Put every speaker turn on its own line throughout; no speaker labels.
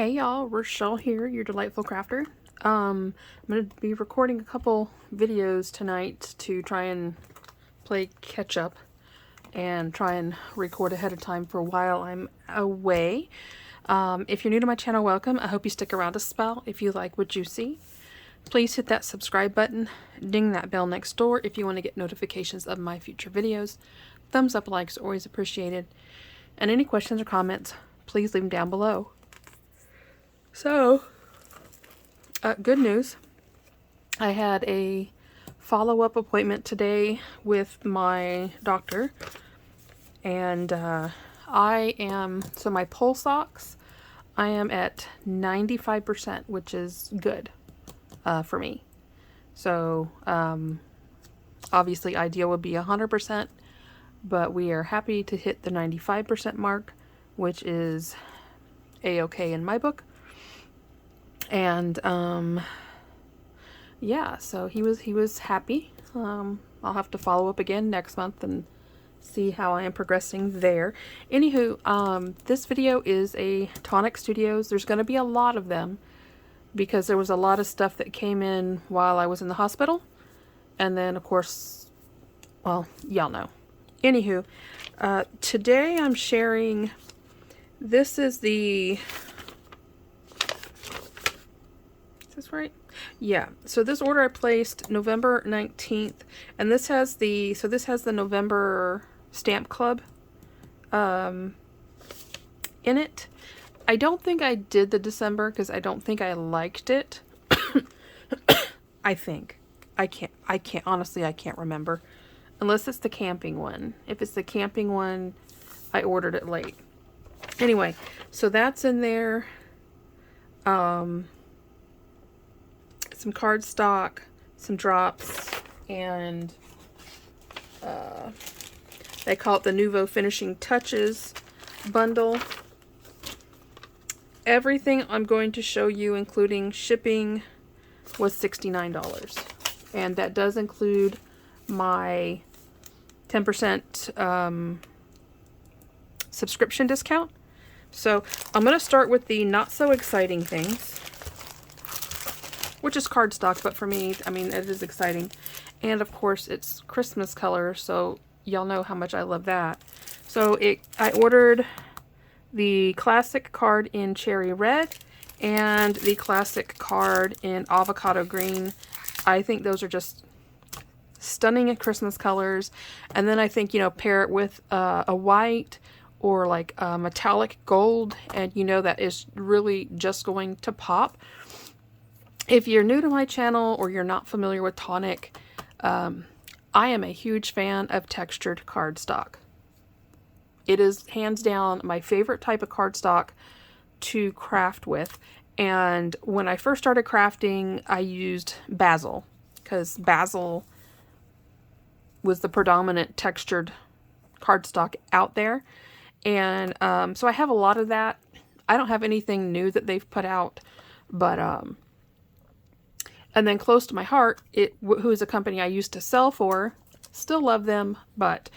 Hey y'all, Rochelle here, your delightful crafter. I'm going to be recording a couple videos tonight to try and play catch up and try and record ahead of time for while I'm away. If you're new to my channel, welcome. I hope you stick around a spell. If you like what you see, please hit that subscribe button, ding that bell next door if you want to get notifications of my future videos. Thumbs up, likes, always appreciated. And any questions or comments, please leave them down below. So, good news. I had a follow-up appointment today with my doctor, and so my pulse ox, I am at 95%, which is good for me. So, obviously ideal would be 100%, but we are happy to hit the 95% mark, which is a-okay in my book. And yeah, so he was happy. I'll have to follow up again next month and see how I am progressing there. Anywho, this video is a Tonic Studios. There's going to be a lot of them because there was a lot of stuff that came in while I was in the hospital. And then, of course, well, y'all know. Anywho, today I'm sharing, this is the... Is this right? Yeah. So this order I placed November 19th, and this has the November stamp club in it. I don't think I did the December because I don't think I liked it. I think. I can't honestly, I can't remember. Unless it's the camping one. If it's the camping one, I ordered it late. Anyway, so that's in there. Some cardstock, some drops, and they call it the Nuvo Finishing Touches bundle. Everything I'm going to show you, including shipping, was $69. And that does include my 10% subscription discount. So I'm going to start with the not so exciting things, which is cardstock, but for me, I mean, it is exciting. And of course, it's Christmas color, so y'all know how much I love that. So I ordered the classic card in cherry red and the classic card in avocado green. I think those are just stunning Christmas colors. And then I think, you know, pair it with a white or like a metallic gold, and you know that is really just going to pop. If you're new to my channel or you're not familiar with Tonic, I am a huge fan of textured cardstock. It is hands down my favorite type of cardstock to craft with. And when I first started crafting, I used basil because basil was the predominant textured cardstock out there. And so I have a lot of that. I don't have anything new that they've put out, but and then close to my heart, who is a company I used to sell for, still love them, but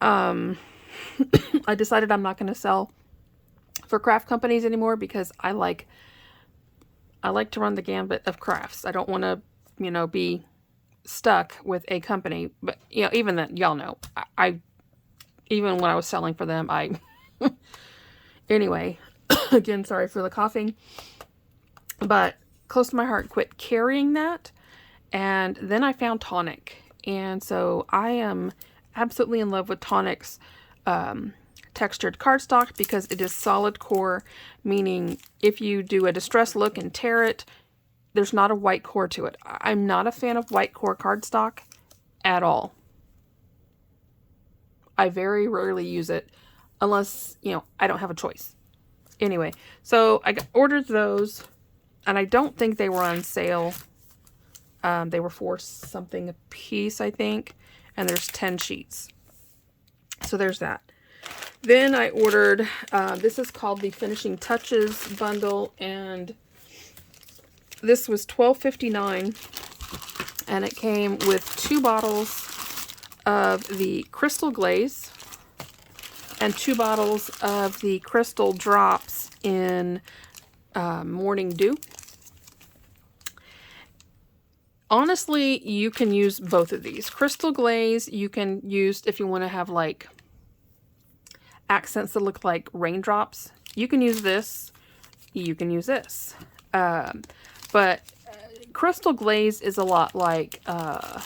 I decided I'm not going to sell for craft companies anymore because I like to run the gambit of crafts. I don't want to, you know, be stuck with a company. But you know, even then, y'all know, even when I was selling for them, anyway, again, sorry for the coughing, but close to my heart, quit carrying that. And then I found Tonic, and so I am absolutely in love with Tonic's textured cardstock because it is solid core, meaning if you do a distress look and tear it, there's not a white core to it. I'm not a fan of white core cardstock at all. I very rarely use it unless, you know, I don't have a choice. Anyway, so I ordered those. And I don't think they were on sale. They were $4 something a piece, I think. And there's 10 sheets. So there's that. Then I ordered, this is called the Finishing Touches bundle. And this was $12.59. And it came with 2 bottles of the Crystal Glaze and 2 bottles of the Crystal Drops in Morning Dew. Honestly, you can use both of these. Crystal Glaze, you can use if you want to have like accents that look like raindrops. You can use this. You can use this. But Crystal Glaze is a lot like, darn,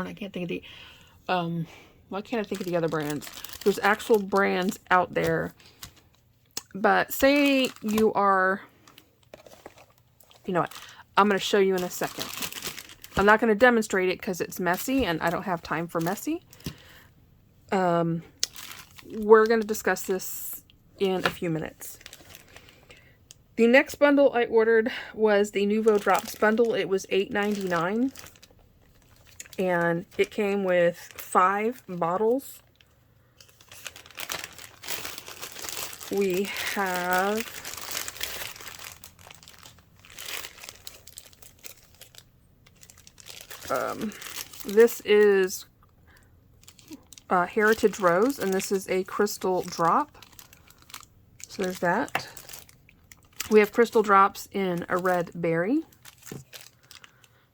I can't think of the, why can't I think of the other brands? There's actual brands out there. But say you are, you know what, I'm going to show you in a second. I'm not going to demonstrate it because it's messy and I don't have time for messy. We're going to discuss this in a few minutes. The next bundle I ordered was the Nuvo Drops bundle. It was $8.99 and it came with 5 bottles. We have this is Heritage Rose, and this is a crystal drop. So there's that. We have crystal drops in a red berry.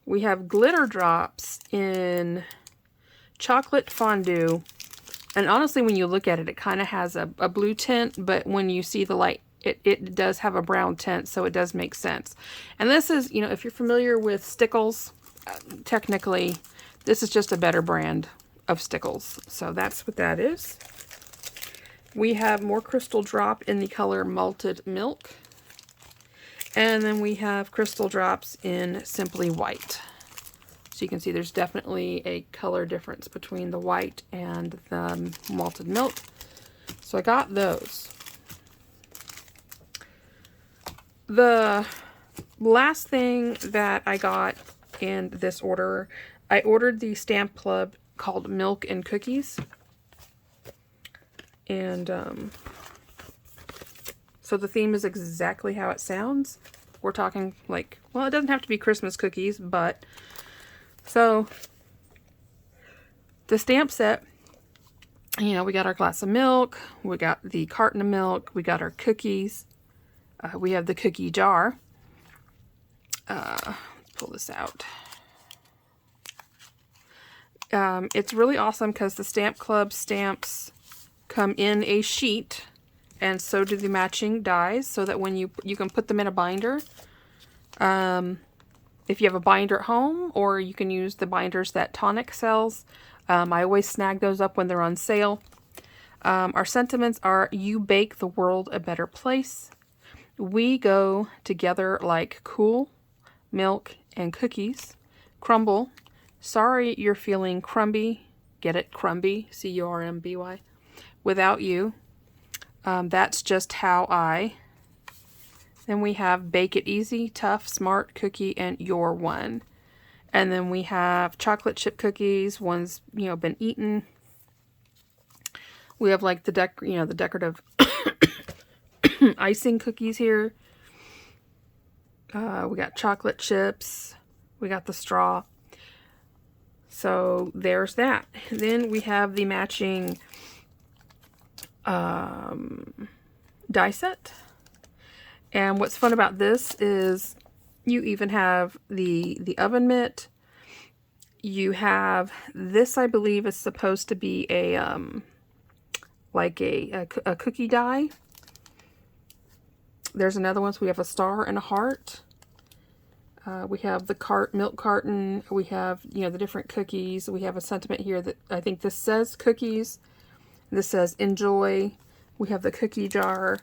We have glitter drops in chocolate fondue. And honestly, when you look at it, it kind of has a blue tint, but when you see the light, it does have a brown tint, so it does make sense. And this is, you know, if you're familiar with Stickles, technically, this is just a better brand of Stickles. So that's what that is. We have more crystal drop in the color Malted Milk. And then we have crystal drops in Simply White. So you can see there's definitely a color difference between the white and the malted milk. So I got those. The last thing that I got in this order, I ordered the Stamp Club called Milk and Cookies. And so the theme is exactly how it sounds. We're talking like, well, it doesn't have to be Christmas cookies, but so the stamp set, you know, we got our glass of milk, we got the carton of milk, we got our cookies, we have the cookie jar. Let's pull this out. It's really awesome because the Stamp Club stamps come in a sheet, and so do the matching dies, so that when you can put them in a binder. If you have a binder at home, or you can use the binders that Tonic sells. I always snag those up when they're on sale. Our sentiments are, you bake the world a better place. We go together like cool, milk, and cookies. Crumble. Sorry you're feeling crumby. Get it? Crumby. C-U-R-M-B-Y. Without you. That's just how I. Then we have Bake It Easy, Tough, Smart, Cookie, and Your One. And then we have chocolate chip cookies. One's, you know, been eaten. We have like the decorative icing cookies here. We got chocolate chips. We got the straw. So there's that. Then we have the matching die set. And what's fun about this is you even have the oven mitt. You have this, I believe, is supposed to be a like a cookie die. There's another one. So we have a star and a heart. We have the milk carton. We have, you know, the different cookies. We have a sentiment here that I think this says cookies. This says enjoy. We have the cookie jar.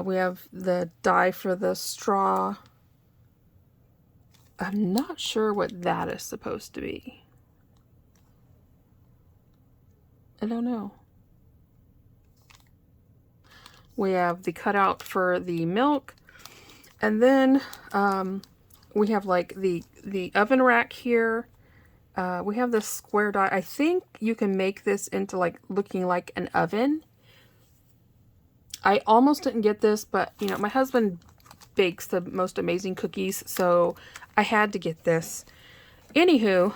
We have the die for the straw. I'm not sure what that is supposed to be. I don't know. We have the cutout for the milk. And then we have like the oven rack here. We have this square die. I think you can make this into like looking like an oven. I almost didn't get this, but you know, my husband bakes the most amazing cookies, so I had to get this. Anywho,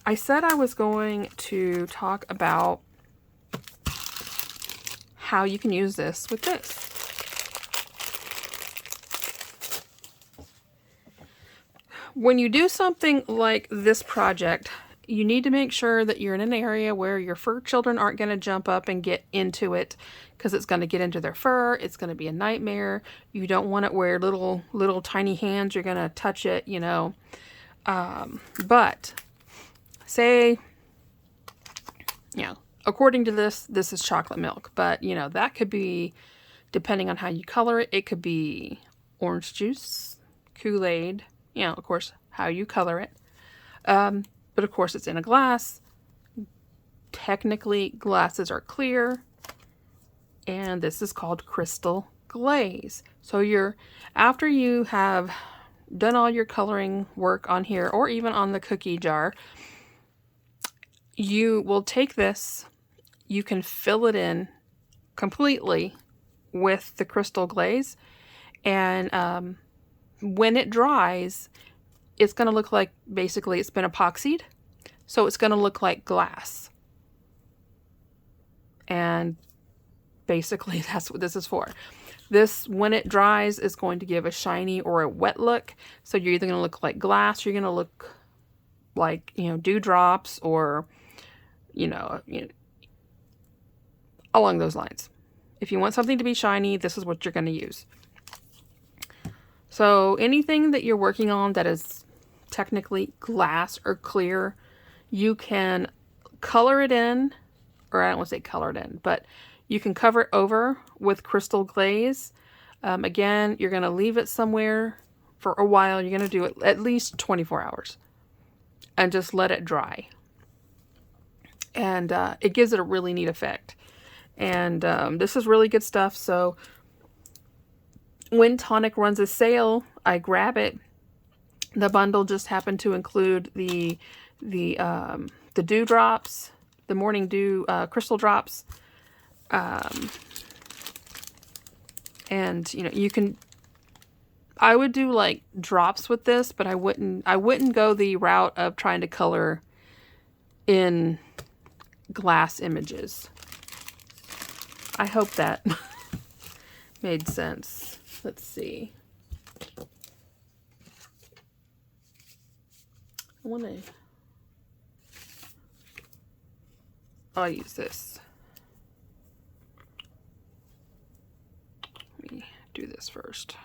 I said I was going to talk about how you can use this with this. When you do something like this project, you need to make sure that you're in an area where your fur children aren't going to jump up and get into it, because it's going to get into their fur. It's going to be a nightmare. You don't want it where little tiny hands are going to touch it, you know. But say, you know, according to this is chocolate milk, but you know, that could be, depending on how you color it, it could be orange juice, Kool-Aid, you know, of course, how you color it. But of course it's in a glass. Technically glasses are clear, and this is called crystal glaze. So after you have done all your coloring work on here, or even on the cookie jar, you will take this, you can fill it in completely with the crystal glaze, and when it dries, it's going to look like, basically it's been epoxied, so it's going to look like glass. And basically that's what this is for. This, when it dries, is going to give a shiny or a wet look. So you're either going to look like glass, or you're going to look like, you know, dewdrops, or, you know, along those lines. If you want something to be shiny, this is what you're going to use. So anything that you're working on that is technically glass or clear, you can color it in, or I don't want to say color it in, but you can cover it over with crystal glaze. Again, you're going to leave it somewhere for a while. You're going to do it at least 24 hours and just let it dry. And it gives it a really neat effect. And this is really good stuff. So when Tonic runs a sale, I grab it. The bundle just happened to include the dewdrops, the morning dew crystal drops, and you know, you can. I would do like drops with this, but I wouldn't go the route of trying to color in glass images. I hope that made sense. Let's see. I'll use this. Let me do this first.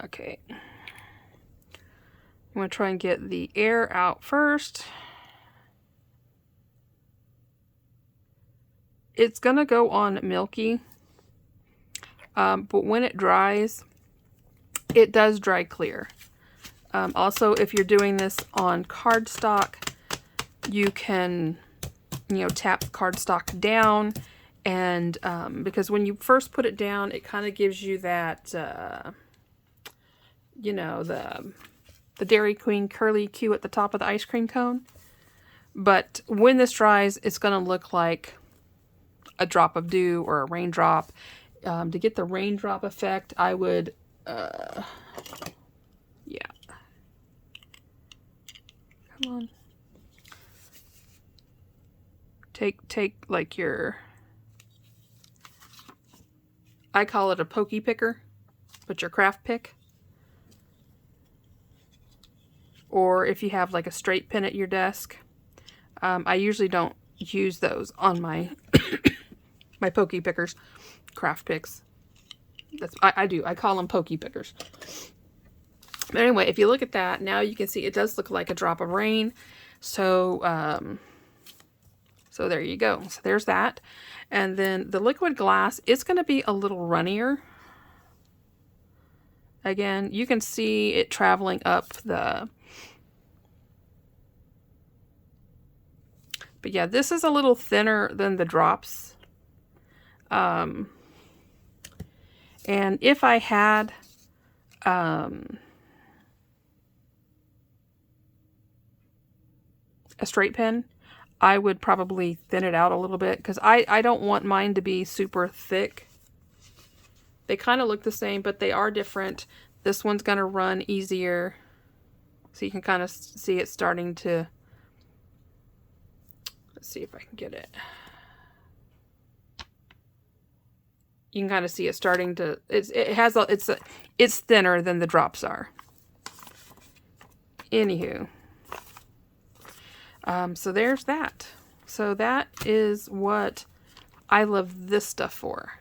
Okay. I'm going to try and get the air out first. It's going to go on milky. But when it dries, it does dry clear. Also, if you're doing this on cardstock, you can, you know, tap cardstock down, and because when you first put it down, it kind of gives you that, you know, the Dairy Queen curly Q at the top of the ice cream cone. But when this dries, it's going to look like a drop of dew or a raindrop. To get the raindrop effect, I would, yeah. Come on. Take like your, I call it a pokey picker, but your craft pick. Or if you have like a straight pen at your desk. I usually don't use those on my my pokey pickers, craft picks. I do. I call them pokey pickers. But anyway, if you look at that, now you can see it does look like a drop of rain. So, so there you go. So there's that. And then the liquid glass, it's going to be a little runnier. Again, you can see it traveling up the... But yeah, this is a little thinner than the drops. And if I had a straight pen, I would probably thin it out a little bit, because I don't want mine to be super thick. They kind of look the same, but they are different. This one's going to run easier. So you can kind of see it starting to Let's see if I can get it. You can kind of see it starting to, it's thinner than the drops are. Anywho. So there's that. So that is what I love this stuff for.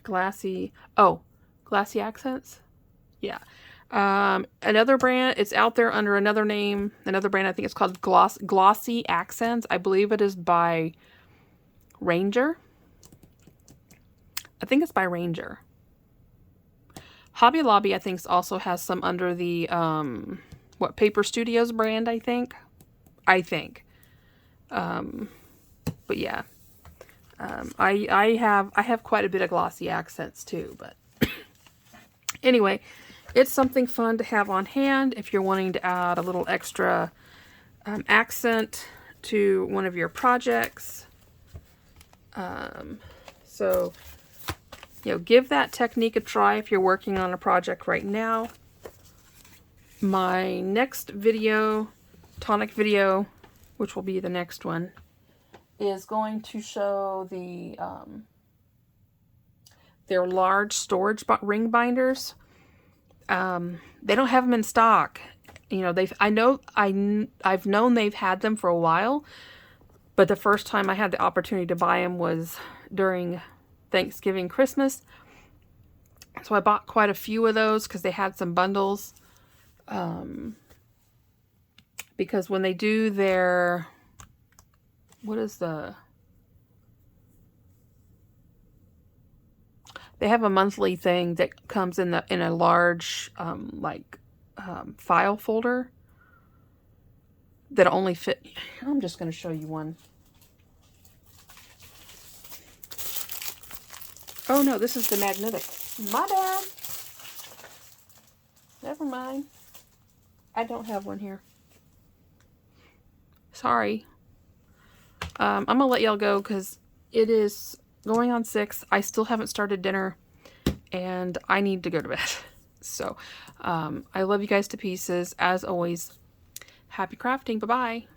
Glassy accents. Yeah. Another brand, it's out there under another name. Another brand, I think it's called Glossy Accents. I believe it is by Ranger. I think it's by Ranger. Hobby Lobby, I think, also has some under the, Paper Studios brand, I think. But yeah. I have quite a bit of glossy accents too, but anyway, it's something fun to have on hand if you're wanting to add a little extra accent to one of your projects. So, you know, give that technique a try if you're working on a project right now. My next video, Tonic video, which will be the next one, is going to show the their large storage ring binders. They don't have them in stock. You know, I've known they've had them for a while, but the first time I had the opportunity to buy them was during Thanksgiving, Christmas. So I bought quite a few of those because they had some bundles. Because when they do their, they have a monthly thing that comes in a large, file folder that'll only fit. I'm just going to show you one. Oh no, this is the magnetic. My bad. Never mind. I don't have one here. Sorry. I'm going to let y'all go because it is going on 6. I still haven't started dinner and I need to go to bed. So, I love you guys to pieces. As always, happy crafting. Bye-bye.